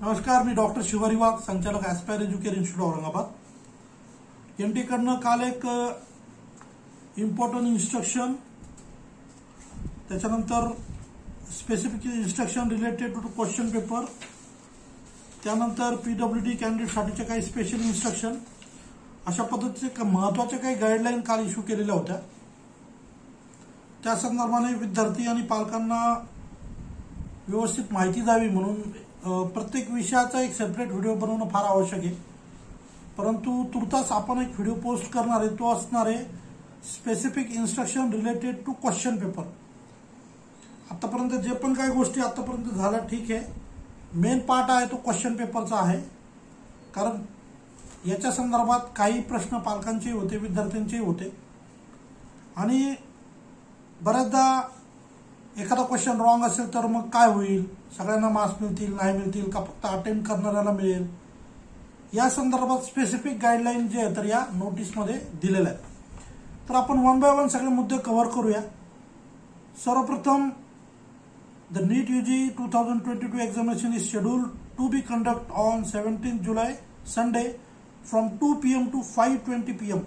नमस्कार, मी डॉक्टर शिवारी वाघ, संचालक aspire education institute Aurangabad. एमटी कडनं काल एक इम्पॉर्टंट इन्स्ट्रक्शन, त्याच्यानंतर specific instruction related to question paper, त्यानंतर पीडब्ल्यूडी कॅन्डिडेटसाठीचे काही स्पेशल इन्स्ट्रक्शन, अशा पद्धतीचे महत्त्वाचे काही गाईडलाईन काल इश्यू केलेल्या होत्या। त्या संदर्भाने विद्यार्थी आणि पालकांना व्यवस्थित माहिती द्यावी म्हणून प्रत्येक विषयाचा एक सेपरेट व्हिडिओ बनवणं फार आवश्यक आहे। परंतु तुर्तास आपण एक व्हिडिओ पोस्ट करणार आहे, तो असणार आहे specific instruction related to question paper. आतापर्यंत जे पण काही गोष्टी आतापर्यंत झाल्या ठीक आहे, मेन पार्ट आहे तो क्वेश्चन पेपरचा आहे, कारण याच्या संदर्भात काही प्रश्न पालकांचे होते, विद्यार्थ्यांचे होते आणि बऱ्याचदा एखादा क्वेश्चन रॉंग असेल तर मग काय होईल, सगळ्यांना मार्क्स मिळतील नाही मिळतील का, फक्त अटेम्प्ट करणाऱ्याला मिळेल, या संदर्भात स्पेसिफिक गाईडलाईन जे आहे तर या नोटीसमध्ये दिलेल्या आहेत। तर आपण वन बाय वन सगळे मुद्दे कव्हर करूया। सर्वप्रथम, the NEET UG 2022 examination is scheduled to be conduct on 17 जुलै Sunday from 2 PM to 5:20 PM।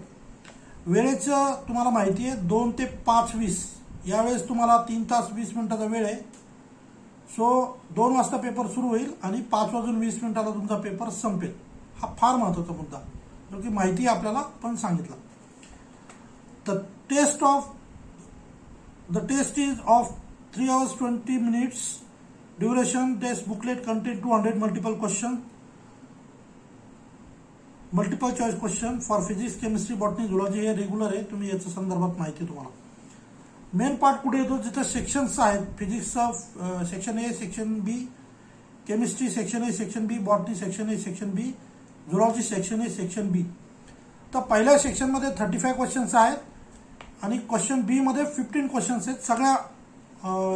वेळेचं तुम्हाला माहिती आहे 2 ते 5:20, यावेळेस तुम्हाला 3 तास 20 मिनिटाचा वेळ आहे। सो 2 वाजता पेपर सुरू होईल आणि 5:20 तुमचा पेपर संपेल। हा फार महत्त्वाचा मुद्दा, जो की माहिती आपल्याला पण सांगितला। The test is of 3 hours 20 minutes duration. Test booklet contain 200 multiple choice question for physics, chemistry, botany, zoology. हे रेग्युलर आहे, तुम्ही याच्या संदर्भात माहिती तुम्हाला। मेन पार्ट कुठे येतो, जिथे सेक्शन्स आहेत, फिजिक्सचा section A, section B, chemistry section A, section B, botany section A, section B, zoology section A, section B. तर पहिल्या सेक्शनमध्ये 35 क्वेश्चन्स आहेत आणि क्वेश्चन बी मध्ये 15 क्वेश्चन्स आहेत सगळ्या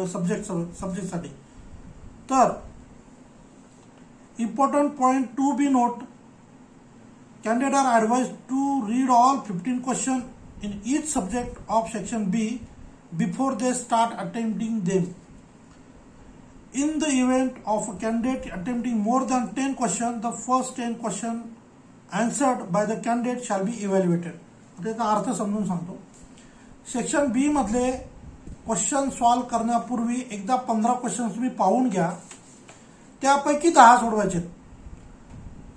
सब्जेक्टसाठी। तर important point to be note, candidate are advised to read all 15 questions in each subject of section B before they start attempting them. In the event of a candidate attempting more than 10 questions, the first 10 questions answered by the candidate shall be evaluated. त्याचा अर्थ समजून सांगतो। Section बी मधले question solve करण्यापूर्वी एकदा 15 questions तुम्ही पाहून घ्या, त्यापैकी 10 सोडवायचे।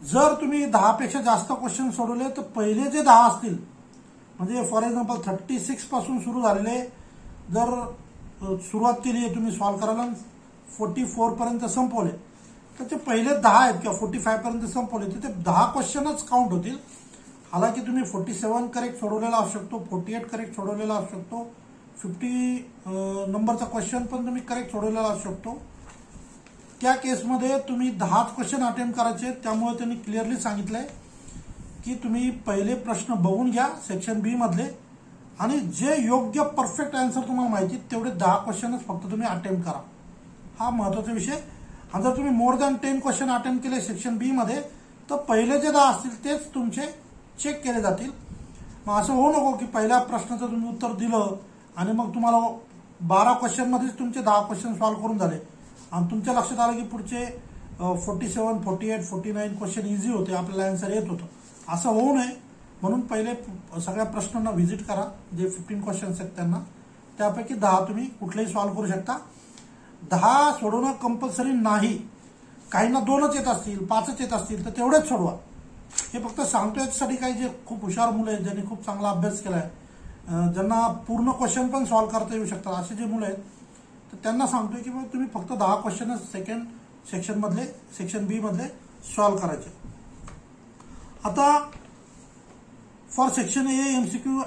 जर तुम्ही 10 पेक्षा जास्त क्वेश्चन सोडवले तर पहिले जे 10 असतील, म्हणजे फॉर एक्झाम्पल 36 पासून सुरू झालेले जर सुरुवात केली आहे तुम्ही सॉल्व्ह करायला, 44 पर्यंत संपवले, तर ते पहिले 10 आहेत किंवा 45 पर्यंत संपवले तर ते 10 क्वेश्चनच काउंट होतील। हालाकी तुम्ही 47 करेक्ट सोडवलेला असू शकतो, 48 करेक्ट सोडवलेला असू शकतो, 50 नंबरचा क्वेश्चन पण तुम्ही करेक्ट सोडवलेला असू शकतो। त्या केसमध्ये तुम्ही 10 क्वेश्चन अटेम्प्ट करायचे। त्यामुळे त्यांनी क्लिअरली सांगितलंय की तुम्ही पहिले प्रश्न बघून घ्या सेक्शन बी मधले, आणि जे योग्य परफेक्ट आन्सर तुम्हाला माहिती तेवढे 10 क्वेश्चनच फक्त तुम्ही अटेम्प्ट करा। हा महत्त्वाचा विषय। आणि जर तुम्ही मोर दॅन 10 क्वेश्चन अटेम्प्ट केले सेक्शन बी मध्ये, तर पहिले जे 10 असतील तेच तुमचे चेक केले जातील। मग असं होऊ नको की पहिल्या प्रश्नाचं तुम्ही उत्तर दिलं आणि मग तुम्हाला 12 क्वेश्चन मध्येच तुमचे 10 क्वेश्चन सॉल्व्ह करून झाले आणि तुमच्या लक्षात आलं की पुढचे 47, 48, 49 क्वेश्चन इझी होते, आपल्याला आन्सर येत होतं। असं होऊ नये म्हणून पहिले सगळ्या प्रश्नांना व्हिजिट करा, जे 15 क्वेश्चन्स आहेत त्यांना, त्यापैकी 10 तुम्ही कुठलेही सॉल्व्ह करू शकता। 10 सोडवणं कंपल्सरी नाही, काहींना 2च येत असतील, 5च येत असतील तर तेवढेच सोडवा। हे फक्त सांगतो याच्यासाठी काही जे खूप हुशार मुलं आहेत, ज्यांनी खूप चांगला अभ्यास केलाय, ज्यांना पूर्ण क्वेश्चन पण सॉल्व्ह करता येऊ शकतात, असे जे मुलं आहेत तर त्यांना सांगतोय की मग तुम्ही फक्त 10 क्वेश्चन सेक्शन बी मधले सॉल्व्ह करायचे। आता for section A MCQ,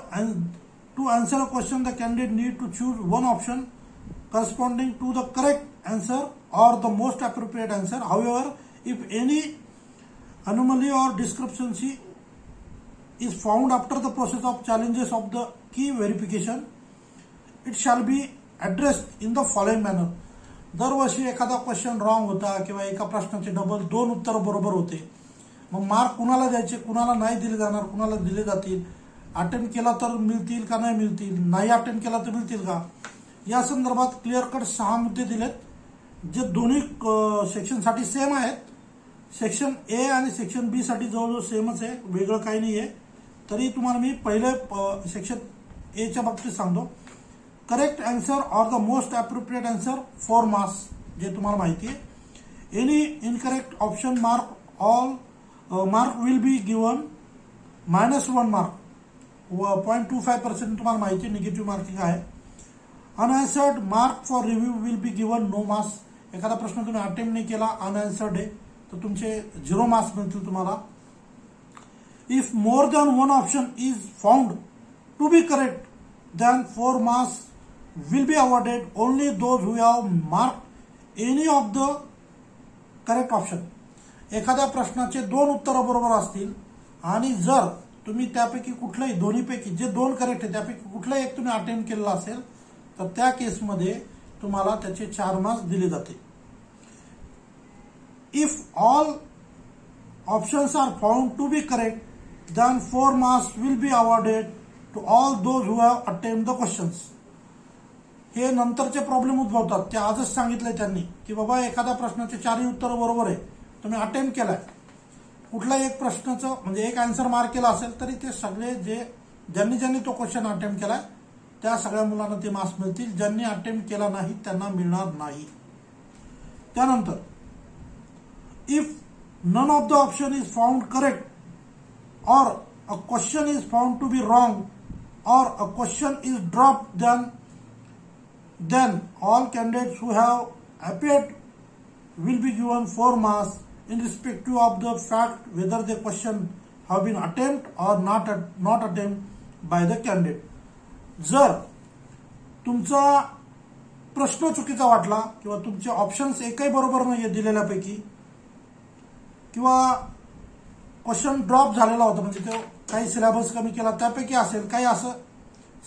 to answer a question the candidate need to choose one option corresponding to the correct answer or the most appropriate answer. However, if any anomaly or discrepancy is found after the process of challenges of the key verification, it shall be addressed in the following manner. दरवर्षी एखादा question wrong होता किंवा एका प्रश्नाचे double 2 उत्तर बरोबर होते, मग मार्क कुणाला द्यायचे, कुणाला नाही दिले जाणार, कुणाला दिले जातील, अटेम्प्ट केला तर मिळतील का नाही मिळतील, नाही अटेम्प्ट केला तर मिळतील का, या संदर्भात क्लिअर कट 6 मुद्दे दिलेत, जे दोन्ही सेक्शनसाठी सेम आहेत सेक्शन ए आणि सेक्शन बी साठी जवळजवळ सेमच आहे, वेगळं काही नाही आहे. तरी तुम्हाला मी पहिले सेक्शन ए च्या बाबतीत सांगतो. Correct answer or the most appropriate answer 4 marks, जे तुम्हाला माहिती आहे. Any incorrect option mark all mark will be given -1 mark, 0.25% तुम्हाला माहिती निगेटिव्ह मार्किंग आहे. Unanswered mark for review will be given no marks. एखादा प्रश्न तुम्ही अटेम्प्ट नाही केला, अनआन्सर्ड आहे, तर तुमचे 0 मार्क्स मिळतील तुम्हाला. If more than 1 option is found to be correct, then 4 marks will be awarded only those who have marked any of the correct option. एखाद्या प्रश्नाचे 2 उत्तर बरोबर असतील आणि जर तुम्ही त्यापैकी कुठल्याही दोन्हीपैकी जे 2 करेक्ट आहे त्यापैकी कुठलाही एक तुम्ही अटेम्प्ट केलेला असेल तर त्या केसमध्ये तुम्हाला त्याचे 4 मार्क्स दिले जाते. If all options are found to be correct then 4 marks will be awarded to all those who have attempted the questions. हे नंतरचे प्रॉब्लेम उद्भवतात, ते आजच सांगितले त्यांनी की बाबा एखाद्या प्रश्नाचे 4ही उत्तर बरोबर आहे, तुम्ही अटेम्प्ट केलाय, कुठलाही एक प्रश्नाचं म्हणजे एक आन्सर मार्क केला असेल तरी ते सगळे जे ज्यांनी तो क्वेश्चन अटेम्प्ट केलाय त्या सगळ्या मुलांना ते मार्क्स मिळतील. ज्यांनी अटेम्प्ट केला नाही त्यांना मिळणार नाही. त्यानंतर if none of the option is found correct or a question is found to be wrong or a question is dropped, then all candidates who have appeared will be given 4 marks in respective of the fact whether the question have been attempted or not attempted by the candidate. जर तुमचा प्रश्न चुकीचा वाटला किंवा तुमचे options एकही बरोबर नाहीये दिलेल्यापैकी किंवा क्वेश्चन ड्रॉप झालेला होता म्हणजे तो काही सिलेबस कमी केला त्यापैकी असेल, काही असं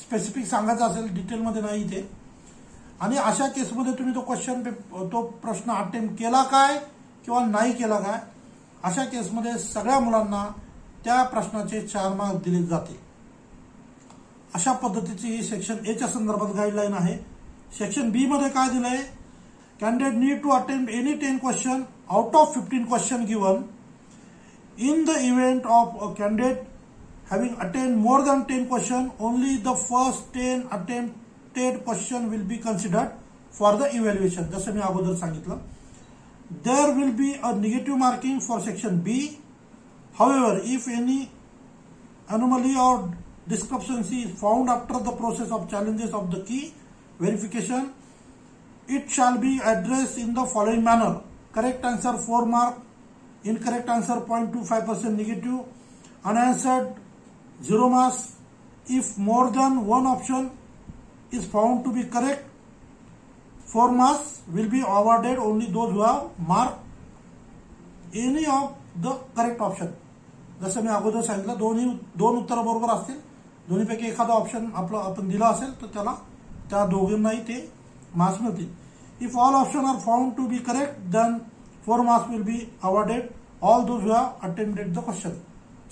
स्पेसिफिक सांगायचं असेल, डिटेलमध्ये नाही इथे, आणि अशा केसमध्ये तुम्ही तो प्रश्न अटेम्प्ट केला काय किंवा नाही केला काय, अशा केसमध्ये सगळ्या मुलांना त्या प्रश्नाचे 4 मार्क्स दिले जातील. अशा पद्धतीची ही सेक्शन ए च्या संदर्भात गाईडलाईन आहे. सेक्शन बी मध्ये काय दिलंय, candidate need to attempt any 10 question out of 15 question given. In the event of a candidate having attained more than 10 questions, only the first 10 attempted question will be considered for the evaluation. जसं मी अगोदर सांगितलं. There will be a negative marking for section B. However, if any anomaly or discrepancy is found after the process of challenges of the key verification, it shall be addressed in the following manner. Correct answer 4 mark, incorrect answer 0.25% negative, unanswered 0 marks. If more than 1 option is found to be correct, 4 marks will be awarded only those who have marked any of the correct option. जसं मी अगोदर सांगितलं, 2 उत्तर बरोबर असतील, दोन्हीपैकी एखादा option आपण दिला असेल तर त्याला त्या दोघांनाही ते मार्क्स मिळतील. If all options are found to be correct, then 4 marks will be awarded all those who have attempted the question.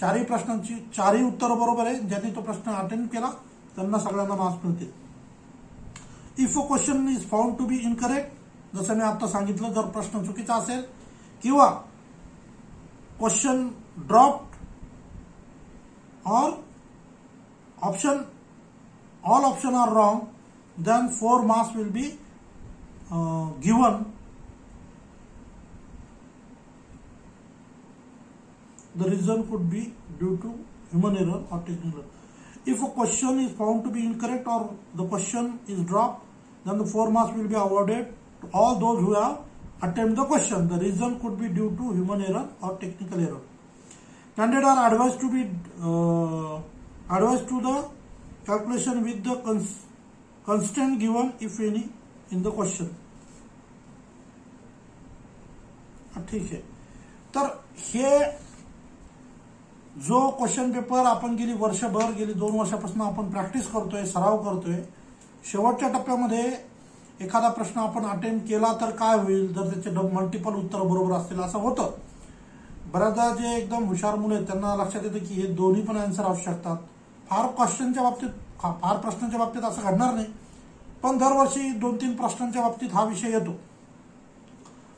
4ही प्रश्नांची 4ही उत्तर बरोबर आहे, ज्यांनी तो प्रश्न अटेम्प्ट केला त्यांना सगळ्यांना मार्क्स मिळतील. If a question is found to be incorrect, जसं मी आता सांगितलं, जर प्रश्न चुकीचा असेल किंवा question dropped or all option are wrong, then 4 marks will be given. The reason could be due to human error or technical error. If a question is found to be incorrect or the question is dropped, then the 4 marks will be awarded to all those who have attempted the question. The reason could be due to human error or technical error. Candidates are advised to be advised to the calculation with the constraint given, if any, in the question. ठीक आहे. तर हे जो question paper आपण गेली 2 वर्षापासून आपण practice करतोय, सराव करतोय, शेवटच्या टप्प्यामध्ये एखादा प्रश्न आपण अटेम्प्ट केला तर काय होईल जर त्याचे मल्टिपल उत्तर बरोबर असतील, असं होतं. बऱ्याचदा जे एकदम हुशार मुलं आहेत त्यांना लक्षात येतं की हे दोन्ही पण आन्सर असू शकतात. फार प्रश्नांच्या बाबतीत असं घडणार नाही, पण दरवर्षी 2-3 प्रश्नांच्या बाबतीत हा विषय येतो.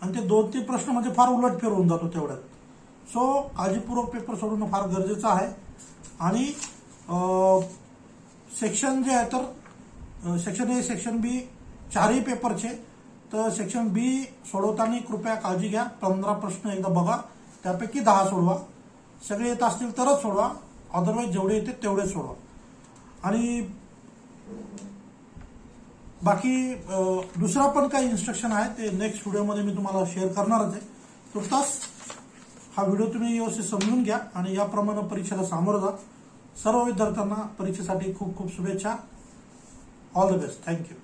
आणि ते 2-3 प्रश्न म्हणजे फार उलटफेर होऊन जातो तेवढ्यात. सो काळजीपूर्वक पेपर सोडवणं फार गरजेचं आहे. आणि सेक्शन जे आहे तर सेक्शन ए सेक्शन बी चारही पेपरचे, तर सेक्शन बी सोडवताना कृपया काळजी घ्या. 15 प्रश्न एकदा बघा, त्यापैकी 10 सोडवा. सगळे येत असतील तरच सोडवा, अदरवाईज जेवढे येते तेवढे सोडवा. आणि बाकी दुसरा पण काही इन्स्ट्रक्शन आहे ते नेक्स्ट व्हिडिओमध्ये मी तुम्हाला शेअर करणारच आहे. तुर्तास हा व्हिडिओ तुम्ही व्यवस्थित समजून घ्या आणि याप्रमाणे परीक्षेला सामोरं जा. सर्व विद्यार्थ्यांना परीक्षेसाठी खूप खूप शुभेच्छा. All the best. थँक्यू.